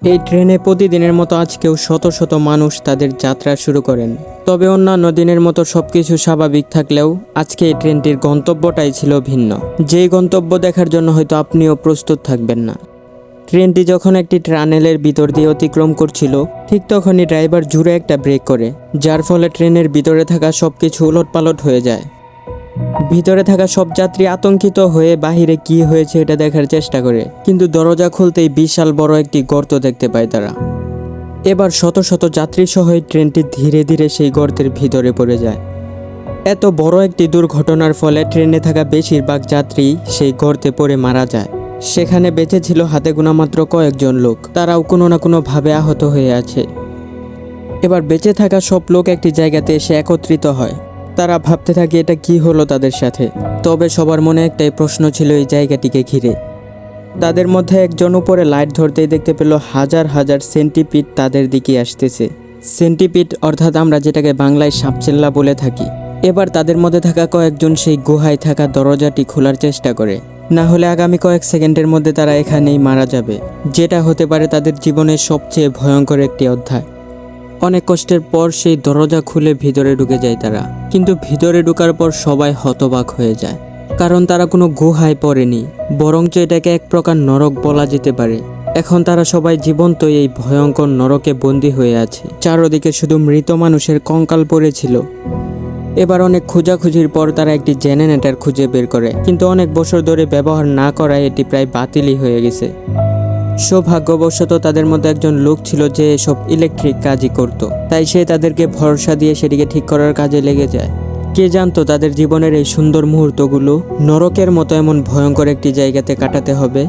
এই ট্রেনে প্রতিদিনের মতো আজকেও শত শত মানুষ তাদের যাত্রা শুরু করেন। তবে অন্যান্য দিনের মতো সবকিছু স্বাভাবিক থাকলেও আজকে এই ট্রেনটির গন্তব্যটাই ছিল ভিন্ন। যেই গন্তব্য দেখার জন্য হয়তো আপনিও প্রস্তুত থাকবেন না। ট্রেনটি যখন একটি টানেলের ভিতর দিয়ে অতিক্রম করছিল, ঠিক তখনই ড্রাইভার জোরে একটা ব্রেক করে, যার ফলে ট্রেনের ভিতরে থাকা সবকিছু উলটপালট হয়ে যায়। ভিতরে থাকা সব যাত্রী আতঙ্কিত হয়ে বাহিরে কি হয়েছে এটা দেখার চেষ্টা করে, কিন্তু দরজা খুলতেই বিশাল বড় একটি গর্ত দেখতে পায় তারা। এবার শত শত যাত্রী সহ এই ট্রেনটি ধীরে ধীরে সেই গর্তের ভিতরে পড়ে যায়। এত বড় একটি দুর্ঘটনার ফলে ট্রেনে থাকা বেশিরভাগ যাত্রী সেই গর্তে পড়ে মারা যায়। সেখানে বেঁচে ছিল হাতে গোনা মাত্র কয়েকজন লোক, তারাও কোনো না কোনোভাবে আহত হয়ে আছে। এবার বেঁচে থাকা সব লোক একটি জায়গাতে এসে একত্রিত হয়। তারা ভাবতে থাকে এটা কি হলো তাদের সাথে। তবে সবার মনে একটাই প্রশ্ন ছিল এই জায়গাটিকে ঘিরে। তাদের মধ্যে একজন উপরে লাইট ধরতেই দেখতে পেল হাজার হাজার সেন্টিপিড তাদের দিকে আসতেছে। সেন্টিপিড অর্থাৎ আমরা যেটাকে বাংলায় সাপচেল্লা বলে থাকি। এবার তাদের মধ্যে থাকা কয়েকজন সেই গুহায় থাকা দরজাটি খোলার চেষ্টা করে, না হলে আগামী কয়েক সেকেন্ডের মধ্যে তারা এখানেই মারা যাবে, যেটা হতে পারে তাদের জীবনের সবচেয়ে ভয়ঙ্কর একটি অধ্যায়। অনেক কষ্টের পর সেই দরজা খুলে ভিতরে ঢুকে যায় তারা, কিন্তু ভিতরে ঢোকার পর সবাই হতবাক হয়ে যায়, কারণ তারা কোনো গুহায় পড়েনি, বরঞ্চ এটাকে এক প্রকার নরক বলা যেতে পারে। এখন তারা সবাই জীবন্ত এই ভয়ঙ্কর নরকে বন্দী হয়ে আছে। চারদিকে শুধু মৃত মানুষের কঙ্কাল পড়েছিল। এবার অনেক খোঁজাখুঁজির পর তারা একটি জেনারেটর খুঁজে বের করে, কিন্তু অনেক বছর ধরে ব্যবহার না করায় এটি প্রায় বাতিলই হয়ে গেছে। সৌভাগ্যবশত তাদের মধ্যে একজন লোক ছিল যে এসব ইলেকট্রিক কাজই করত, তাই সে তাদেরকে ভরসা দিয়ে সেটিকে ঠিক করার কাজে লেগে যায়। কে জানতো তাদের জীবনের এই সুন্দর মুহূর্তগুলো নরকের মতো এমন ভয়ঙ্কর একটি জায়গাতে কাটাতে হবে।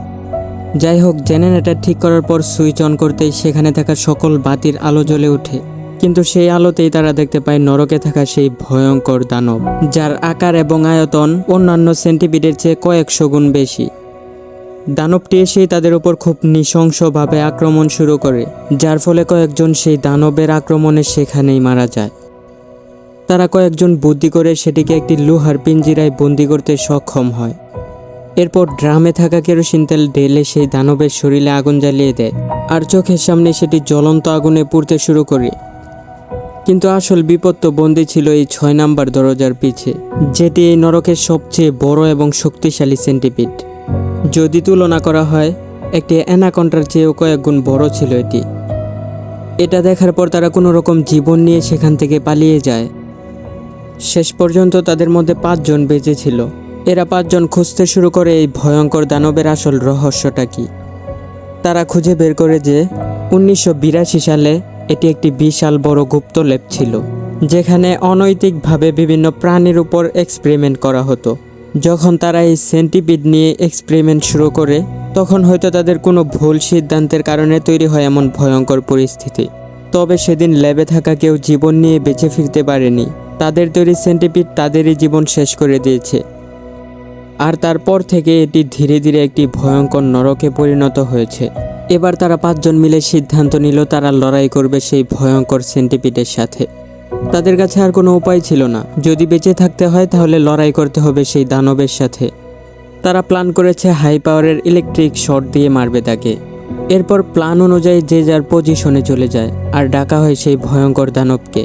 যাই হোক, জেনারেটর ঠিক করার পর সুইচ অন করতেই সেখানে থাকা সকল বাতির আলো জ্বলে ওঠে, কিন্তু সেই আলোতেই তারা দেখতে পায় নরকে থাকা সেই ভয়ঙ্কর দানব, যার আকার এবং আয়তন অন্যান্য সেন্টিপিডের চেয়ে কয়েকশো গুণ বেশি। দানবটি এসেই তাদের উপর খুব নৃশংসভাবে আক্রমণ শুরু করে, যার ফলে কয়েকজন সেই দানবের আক্রমণে সেখানেই মারা যায়। তারা কয়েকজন বুদ্ধি করে সেটিকে একটি লোহার পিঞ্জিরায় বন্দি করতে সক্ষম হয়। এরপর ড্রামে থাকা কেরোসিন তেল ঢেলে সেই দানবের শরীরে আগুন জ্বালিয়ে দেয়, আর চোখের সামনে সেটি জ্বলন্ত আগুনে পুড়তে শুরু করে। কিন্তু আসল বিপদ তো বন্দী ছিল এই 6 নাম্বার দরজার পিছে, যেটি এই নরকের সবচেয়ে বড় এবং শক্তিশালী সেন্টিপিড। যদি তুলনা করা হয়, একটি অ্যানাকন্ডার চেয়েও কয়েক গুণ বড় ছিল এটি। এটা দেখার পর তারা কোনো রকম জীবন নিয়ে সেখান থেকে পালিয়ে যায়। শেষ পর্যন্ত তাদের মধ্যে 5 জন বেঁচে ছিল। এরা 5 জন খুঁজতে শুরু করে এই ভয়ঙ্কর দানবের আসল রহস্যটা কি। তারা খুঁজে বের করে যে 1982 সালে এটি একটি বিশাল বড় গুপ্ত ল্যাব ছিল, যেখানে অনৈতিকভাবে বিভিন্ন প্রাণীর উপর এক্সপেরিমেন্ট করা হতো। যখন তারা এই সেন্টিপিড নিয়ে এক্সপেরিমেন্ট শুরু করে, তখন হয়তো তাদের কোনো ভুল সিদ্ধান্তের কারণে তৈরি হয় এমন ভয়ঙ্কর পরিস্থিতি। তবে সেদিন ল্যাবে থাকা কেউ জীবন নিয়ে বেঁচে ফিরতে পারেনি। তাদের তৈরি সেন্টিপিড তাদেরই জীবন শেষ করে দিয়েছে। আর তারপর থেকে এটি ধীরে ধীরে একটি ভয়ঙ্কর নরকে পরিণত হয়েছে। এবার তারা 5 জন মিলে সিদ্ধান্ত নিল তারা লড়াই করবে সেই ভয়ঙ্কর সেন্টিপিডের সাথে। তাদের কাছে আর কোনো উপায় ছিল না, যদি বেঁচে থাকতে হয় তাহলে লড়াই করতে হবে সেই দানবের সাথে। তারা প্ল্যান করেছে হাই পাওয়ারের ইলেকট্রিক শট দিয়ে মারবে তাকে। এরপর প্ল্যান অনুযায়ী যে যার পজিশনে চলে যায়, আর ডাকা হয় সেই ভয়ঙ্কর দানবকে।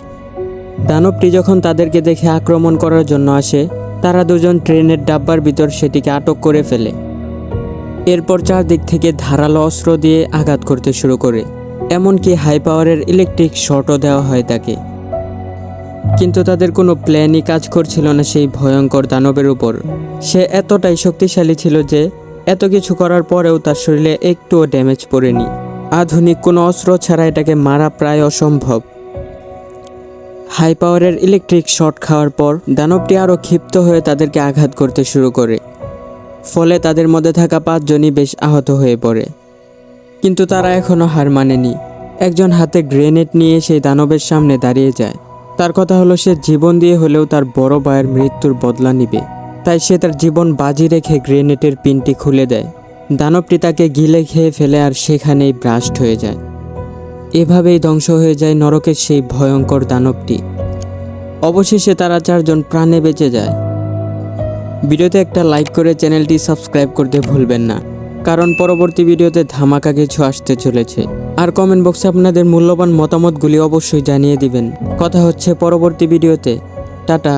দানবটি যখন তাদেরকে দেখে আক্রমণ করার জন্য আসে, তারা দুজন ট্রেনের ডাব্বার ভিতর সেটিকে আটক করে ফেলে। এরপর চারদিক থেকে ধারালো অস্ত্র দিয়ে আঘাত করতে শুরু করে, এমনকি হাই পাওয়ারের ইলেকট্রিক শটও দেওয়া হয় তাকে। কিন্তু তাদের কোনো প্ল্যানই কাজ করছিল না সেই ভয়ঙ্কর দানবের উপর। সে এতটাই শক্তিশালী ছিল যে এত কিছু করার পরেও তার শরীরে একটুও ড্যামেজ পড়েনি। আধুনিক কোনো অস্ত্র ছাড়া এটাকে মারা প্রায় অসম্ভব। হাই পাওয়ারের ইলেকট্রিক শট খাওয়ার পর দানবটি আরও ক্ষিপ্ত হয়ে তাদেরকে আঘাত করতে শুরু করে, ফলে তাদের মধ্যে থাকা 5 জনই বেশ আহত হয়ে পড়ে। কিন্তু তারা এখনও হার মানেনি। একজন হাতে গ্রেনেড নিয়ে সেই দানবের সামনে দাঁড়িয়ে যায়। তার কথা হলো সে জীবন দিয়ে হলেও তার বড় ভাইয়ের মৃত্যুর বদলা নিবে। তাই সে তার জীবন বাজি রেখে গ্রেনেডের পিনটি খুলে দেয়। দানবটি তাকে গিলে খেয়ে ফেলে আর সেখানেই ব্রাস্ট হয়ে যায়। এভাবেই ধ্বংস হয়ে যায় নরকের সেই ভয়ঙ্কর দানবটি। অবশেষে তারা 4 জন প্রাণে বেঁচে যায়। ভিডিওতে একটা লাইক করে চ্যানেলটি সাবস্ক্রাইব করতে ভুলবেন না, কারণ পরবর্তী ভিডিওতে ধামাকা কিছু আসতে চলেছে। আর কমেন্ট বক্সে আপনাদের মূল্যবান মতামতগুলি অবশ্যই জানিয়ে দিবেন। কথা হচ্ছে পরবর্তী ভিডিওতে। টাটা।